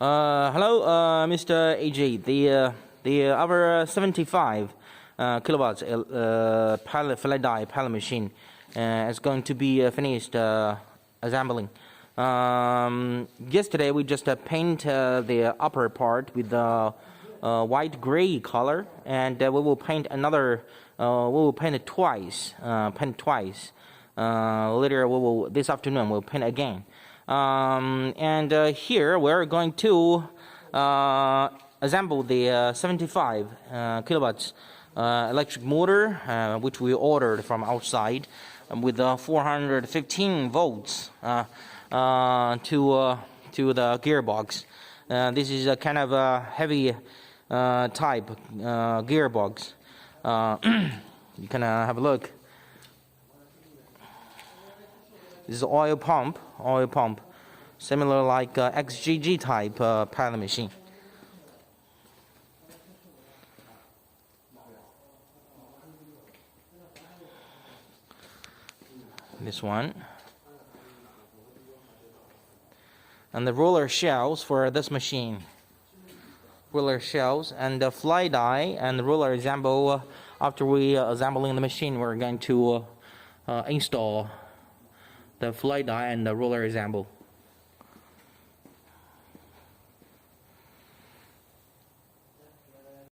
Hello, Mr. AJ. Our 75 kilowatts pallet flat die pallet machine is going to be finished assembling. Yesterday we just paint the upper part with the white gray color, and we will paint another. We will paint it twice. Later this afternoon we'll paint again. And here we're going to assemble the 75 kilowatts electric motor, which we ordered from outside, with 415 volts to the gearbox. This is a kind of a heavy type gearbox. You can have a look. This is oil pump, similar like XGG type pallet machine. This one. And the roller shells for this machine. Roller shells and the fly die and the roller assemble. After we assembling the machine, we're going to install the fly die and the roller assemble.